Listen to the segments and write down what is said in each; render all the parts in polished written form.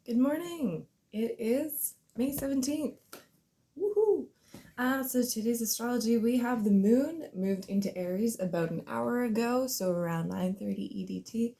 Good morning. It is May 17th. Woohoo! So today's astrology, we have the moon moved into Aries about an hour ago, so around 9:30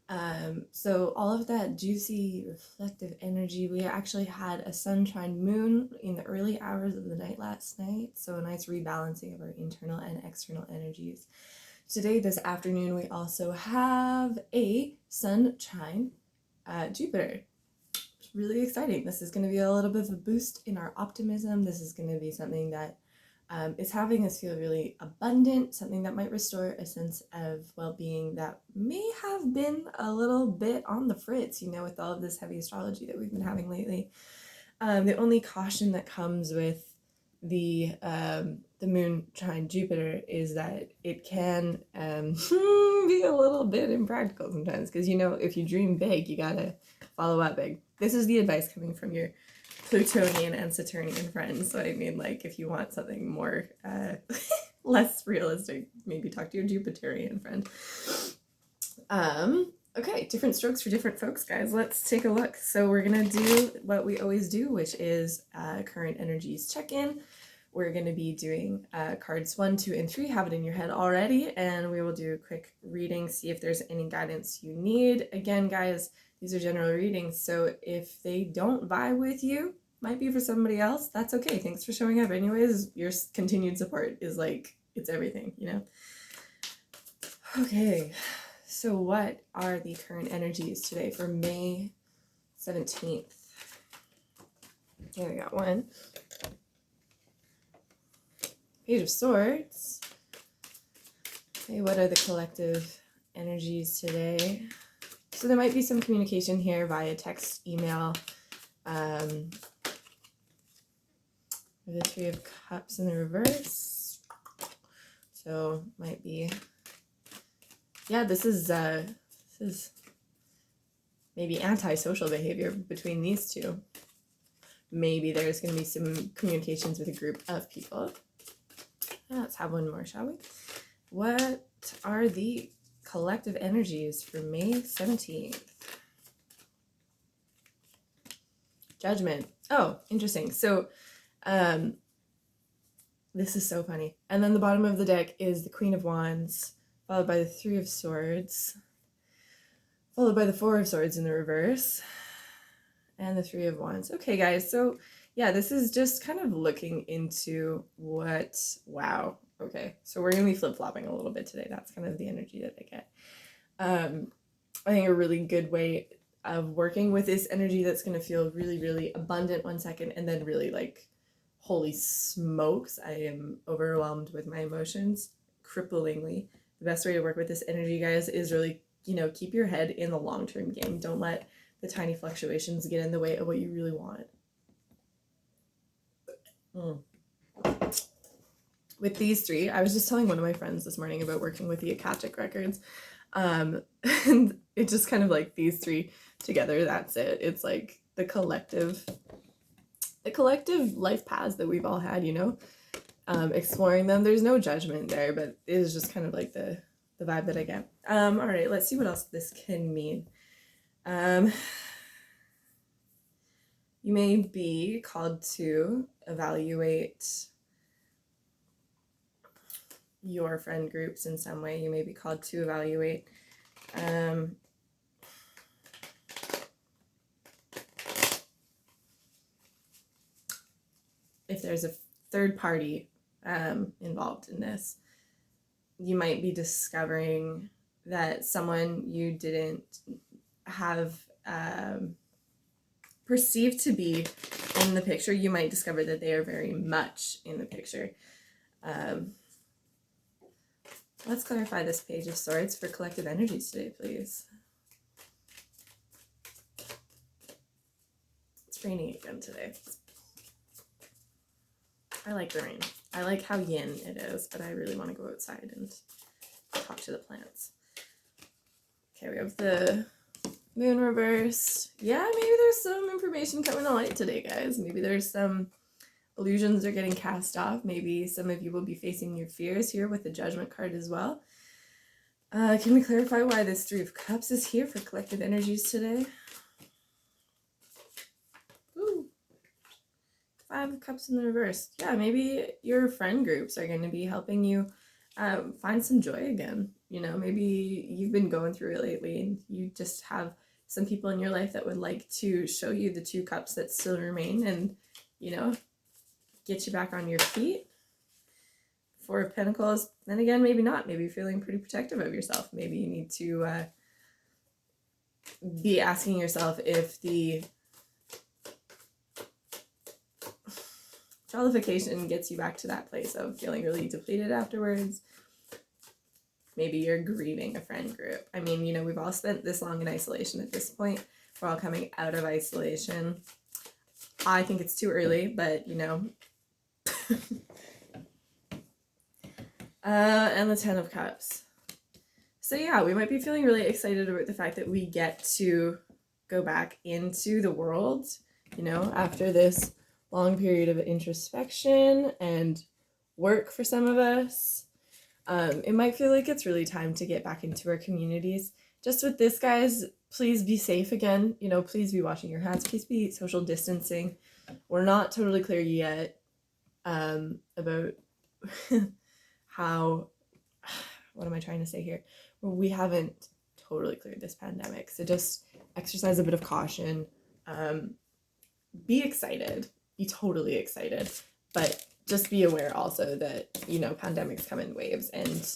EDT. So all of that juicy, reflective energy, we actually had a sun trine moon in the early hours of the night last night, so a nice rebalancing of our internal and external energies. Today, this afternoon, we also have a sun trine Jupiter. Really exciting. This is going to be a little bit of a boost in our optimism. This is going to be something that is having us feel really abundant, something that might restore a sense of well-being that may have been a little bit on the fritz, with all of this heavy astrology that we've been having lately. The only caution that comes with the moon trine Jupiter is that it can be a little bit impractical sometimes, because if you dream big, you gotta follow up big. This is the advice coming from your Plutonian and Saturnian friends. So I mean, if you want something more less realistic, maybe talk to your Jupiterian friend. Okay, different strokes for different folks, guys. Let's take a look. So we're gonna do what we always do, which is current energies check-in. We're going to be doing cards 1, 2, and 3. Have it in your head already, and we will do a quick reading, see if there's any guidance you need. Again, guys, these are general readings, so if they don't vibe with you, might be for somebody else, that's okay. Thanks for showing up. Anyways, your continued support is it's everything, Okay, so what are the current energies today for May 17th? Here we got one. Page of Swords. Okay, what are the collective energies today? So there might be some communication here via text, email. The Three of Cups in the reverse. So might be, yeah, this is maybe antisocial behavior between these two. Maybe there's going to be some communications with a group of people. Let's have one more, shall we? What are the collective energies for May 17th? Judgment. Oh, interesting. So, this is so funny. And then the bottom of the deck is the Queen of Wands, followed by the Three of Swords, followed by the Four of Swords in the reverse, and the Three of Wands. Okay, guys, so yeah, this is just kind of looking into wow. Okay, so we're going to be flip-flopping a little bit today. That's kind of the energy that I get. I think a really good way of working with this energy that's going to feel really, really abundant 1 second, and then really holy smokes, I am overwhelmed with my emotions, cripplingly. The best way to work with this energy, guys, is really, keep your head in the long-term game. Don't let the tiny fluctuations get in the way of what you really want. With these three, I was just telling one of my friends this morning about working with the Akashic records, and it's just kind of these three together, that's it. It's the collective life paths that we've all had, exploring them. There's no judgment there, but it is just kind of the vibe that I get. All right, let's see what else this can mean. You may be called to evaluate your friend groups in some way. You may be called to evaluate if there's a third party involved in this. You might be discovering that someone you didn't have perceived to be in the picture, you might discover that they are very much in the picture. Let's clarify this Page of Swords for collective energies today, please. It's raining again today. I like the rain. I like how yin it is, but I really want to go outside and talk to the plants. Okay, we have the moon reverse. Yeah, maybe there's some information coming to light today, guys. Maybe there's some illusions are getting cast off. Maybe some of you will be facing your fears here with the Judgment card as well. Can we clarify why this Three of Cups is here for collective energies today? Five of Cups in the reverse. Yeah, maybe your friend groups are going to be helping you find some joy again. You know, maybe you've been going through it lately and you just have some people in your life that would like to show you the two cups that still remain and, you know, get you back on your feet. Four of Pentacles. Then again, maybe not. Maybe you're feeling pretty protective of yourself. Maybe you need to be asking yourself if the jollification gets you back to that place of feeling really depleted afterwards. Maybe you're grieving a friend group. I mean, you know, we've all spent this long in isolation at this point. We're all coming out of isolation. I think it's too early, but, you know. And the Ten of Cups. So yeah, we might be feeling really excited about the fact that we get to go back into the world, you know, after this long period of introspection and work for some of us. It might feel like it's really time to get back into our communities. Just with this, guys, please be safe again. You know, please be washing your hands. Please be social distancing. We're not totally clear yet about how, what am I trying to say here? Well, we haven't totally cleared this pandemic. So just exercise a bit of caution. Be excited. Be totally excited. But just be aware also that, you know, pandemics come in waves and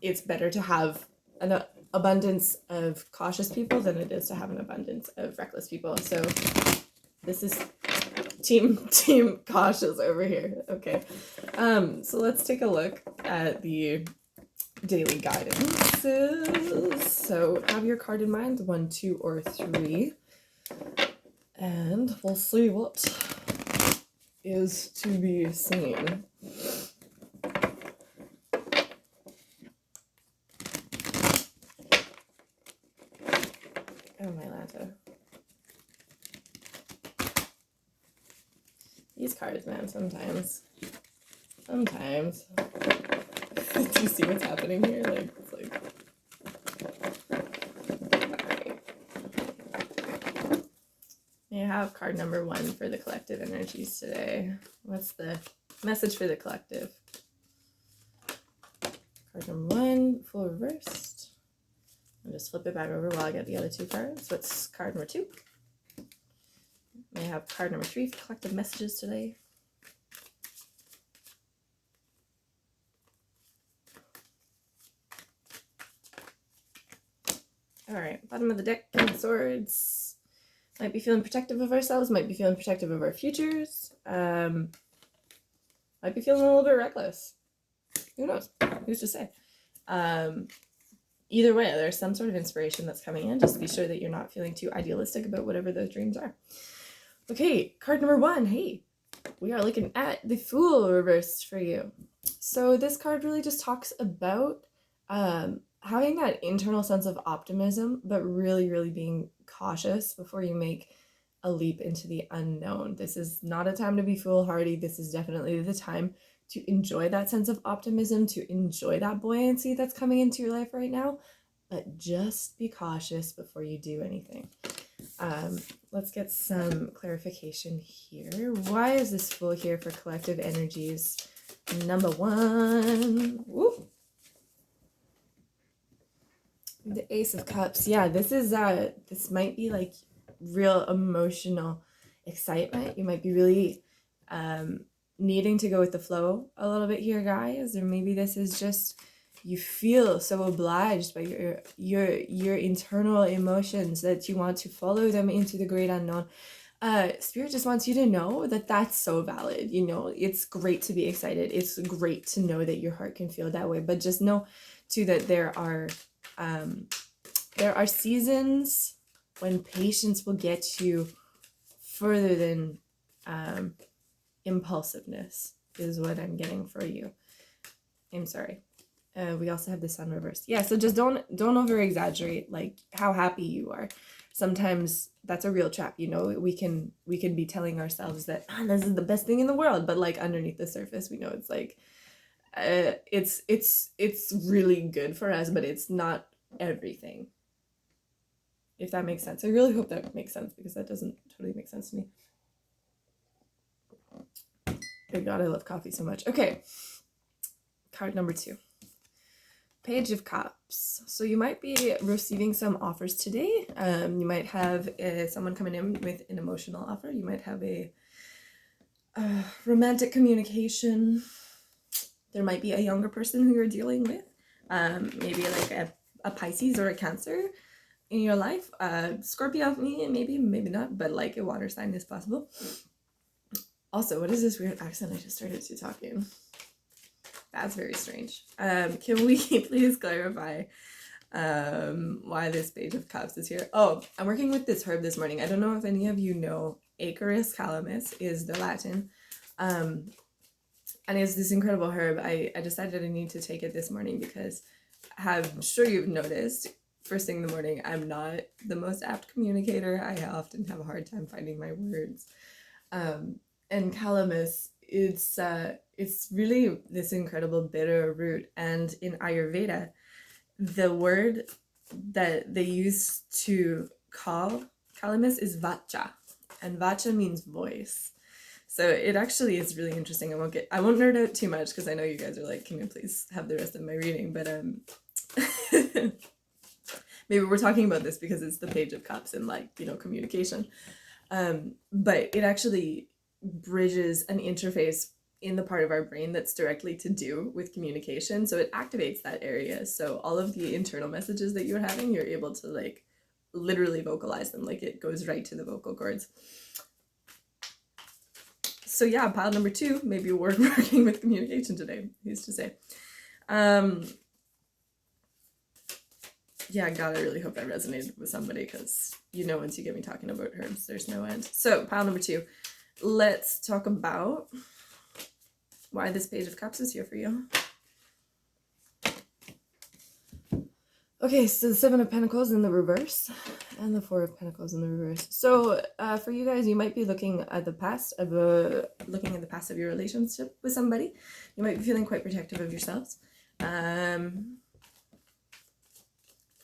it's better to have an abundance of cautious people than it is to have an abundance of reckless people. So this is team cautious over here. Okay. So let's take a look at the daily guidances. So have your card in mind, 1, 2, or 3. And we'll see what is to be seen. Oh, my Lanta. These cards, man, sometimes. Do you see what's happening here? Like, it's like... Alright. May I have card number 1 for the collective energies today? What's the message for the collective? Card number 1, full reversed. I'll just flip it back over while I get the other 2 cards. What's card number 2? May I have card number 3 for collective messages today? Alright, bottom of the deck, King of Swords. Might be feeling protective of ourselves, might be feeling protective of our futures. Might be feeling a little bit reckless. Who knows? Who's to say? Either way, there's some sort of inspiration that's coming in. Just be sure that you're not feeling too idealistic about whatever those dreams are. Okay, card number 1. Hey, we are looking at the Fool reversed for you. So this card really just talks about having that internal sense of optimism, but really, really being cautious before you make a leap into the unknown. This is not a time to be foolhardy. This is definitely the time to enjoy that sense of optimism, to enjoy that buoyancy that's coming into your life right now, but just be cautious before you do anything. Let's get some clarification here. Why is this Fool here for collective energies? Number 1. Woo! The Ace of Cups. Yeah, this is this might be like real emotional excitement. You might be really needing to go with the flow a little bit here, guys, or maybe this is just you feel so obliged by your internal emotions that you want to follow them into the great unknown. Spirit just wants you to know that that's so valid. You know, it's great to be excited. It's great to know that your heart can feel that way, but just know too that there are seasons when patience will get you further than impulsiveness is what I'm getting for you. I'm sorry. We also have the Sun reversed. Yeah, so just don't over exaggerate like how happy you are. Sometimes that's a real trap, you know. We can be telling ourselves that this is the best thing in the world, but like underneath the surface we know it's like it's really good for us, but it's not everything. If that makes sense. I really hope that makes sense because that doesn't totally make sense to me. Good God, I love coffee so much. Okay, card number 2. Page of Cups. So you might be receiving some offers today. You might have someone coming in with an emotional offer. You might have a romantic communication. There might be a younger person who you're dealing with. Maybe like a Pisces or a Cancer in your life. Scorpio, maybe not, but like a water sign is possible. Also, what is this weird accent I just started to talk in? That's very strange. Can we please clarify why this Page of Cups is here? Oh, I'm working with this herb this morning. I don't know if any of you know, Acorus calamus is the Latin. And it's this incredible herb. I decided I need to take it this morning because I'm sure you've noticed, first thing in the morning, I'm not the most apt communicator. I often have a hard time finding my words. And calamus, it's really this incredible bitter root. And in Ayurveda, the word that they use to call calamus is vacha, and vacha means voice. So it actually is really interesting. I won't nerd out too much because I know you guys are like, can you please have the rest of my reading? But maybe we're talking about this because it's the Page of Cups and like, communication. But it actually bridges an interface in the part of our brain that's directly to do with communication. So it activates that area. So all of the internal messages that you're having, you're able to like literally vocalize them. Like it goes right to the vocal cords. So yeah, pile number 2, maybe we're working with communication today, who's to say. Yeah, God, I really hope that resonated with somebody because, once you get me talking about herbs, there's no end. So pile number 2, let's talk about why this Page of Cups is here for you. Okay, so the 7 of Pentacles in the reverse and the 4 of Pentacles in the reverse. So for you guys, you might be looking at the past of your relationship with somebody. You might be feeling quite protective of yourselves.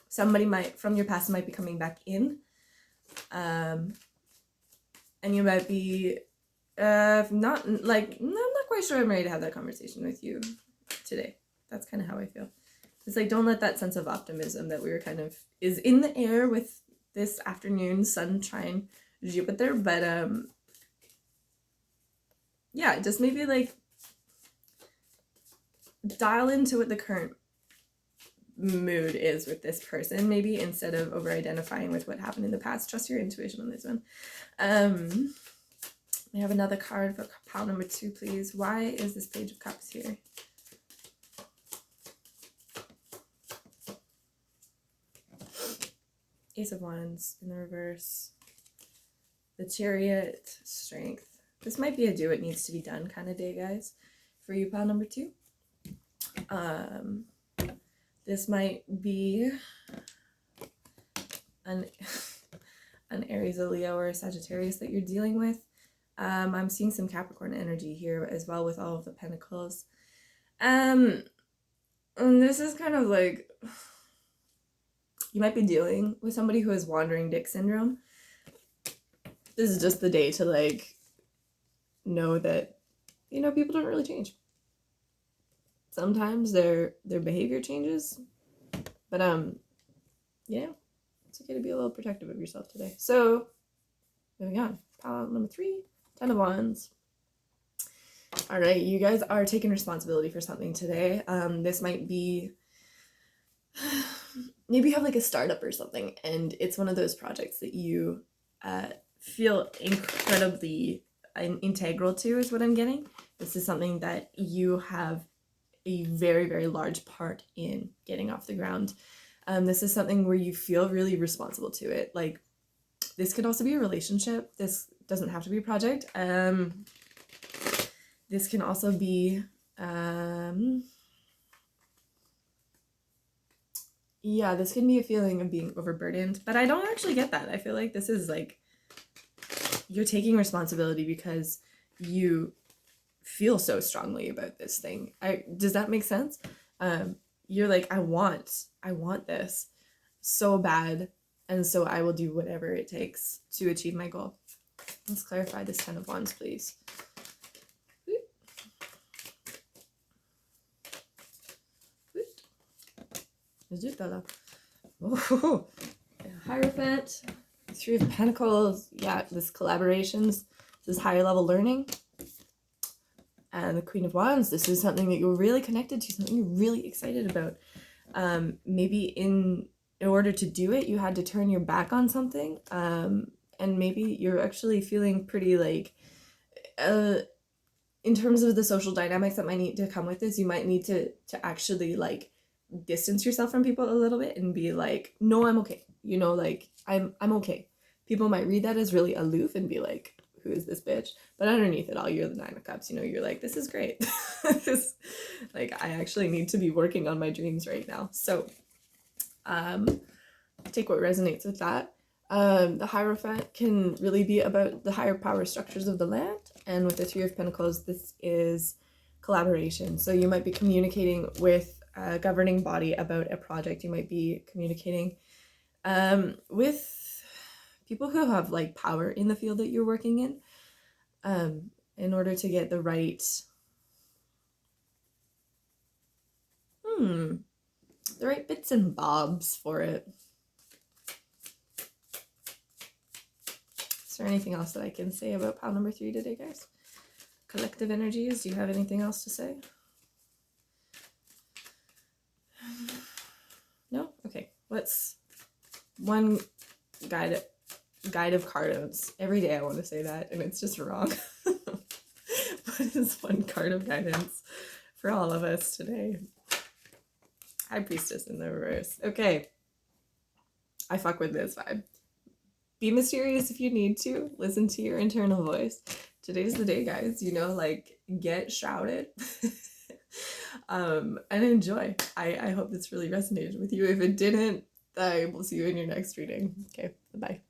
Somebody from your past might be coming back in. And you might be I'm not quite sure I'm ready to have that conversation with you today. That's kind of how I feel. It's like, don't let that sense of optimism that we were kind of is in the air with this afternoon sun trine Jupiter, but yeah, just maybe like dial into what the current mood is with this person, maybe, instead of over identifying with what happened in the past. Trust your intuition on this one. We have another card for pile number 2, please. Why is this Page of Cups here? Ace of Wands in the reverse. The Chariot, Strength. This might be a do it needs to be done kind of day, guys, for you, pile number 2. This might be an Aries, a Leo, or a Sagittarius that you're dealing with. I'm seeing some Capricorn energy here as well with all of the Pentacles. And this is kind of like, you might be dealing with somebody who has wandering dick syndrome. This is just the day to like know that, people don't really change. Sometimes their behavior changes, but it's okay to be a little protective of yourself today. So moving on, pile number 3, 10 of Wands. All right, you guys are taking responsibility for something today. This might be, maybe you have like a startup or something, and it's one of those projects that you feel incredibly integral to, is what I'm getting. This is something that you have a very, very large part in getting off the ground. This is something where you feel really responsible to it. Like, this could also be a relationship. This doesn't have to be a project. This can also be, this can be a feeling of being overburdened, but I don't actually get that. I feel like this is like, you're taking responsibility because you feel so strongly about this thing. Does that make sense? You're like, I want this so bad, and so I will do whatever it takes to achieve my goal. Let's clarify this 10 of Wands, please. Oh, Hierophant, Three of Pentacles. Yeah, this collaborations, this higher level learning. And the Queen of Wands, this is something that you're really connected to, something you're really excited about. Maybe in order to do it, you had to turn your back on something. And maybe you're actually feeling pretty like, in terms of the social dynamics that might need to come with this, you might need to actually like distance yourself from people a little bit and be like, no, I'm okay. You know, like I'm okay. People might read that as really aloof and be like, who is this bitch? But underneath it all, you're the Nine of Cups. You know, you're like, this is great. This, like, I actually need to be working on my dreams right now. So, take what resonates with that. The Hierophant can really be about the higher power structures of the land. And with the Three of Pentacles, this is collaboration. So you might be communicating with a governing body about a project. You might be communicating with people who have like power in the field that you're working in order to get the right bits and bobs for it. Is there anything else that I can say about pile number 3 today, guys? Collective energies, do you have anything else to say? No? Okay. What's one guide of cards? Every day I want to say that, and it's just wrong. What is one card of guidance for all of us today? High Priestess in the reverse. Okay. I fuck with this vibe. Be mysterious if you need to. Listen to your internal voice. Today's the day, guys. You know, like, get shrouded. And enjoy. I hope this really resonated with you. If it didn't, I will see you in your next reading. Okay, bye.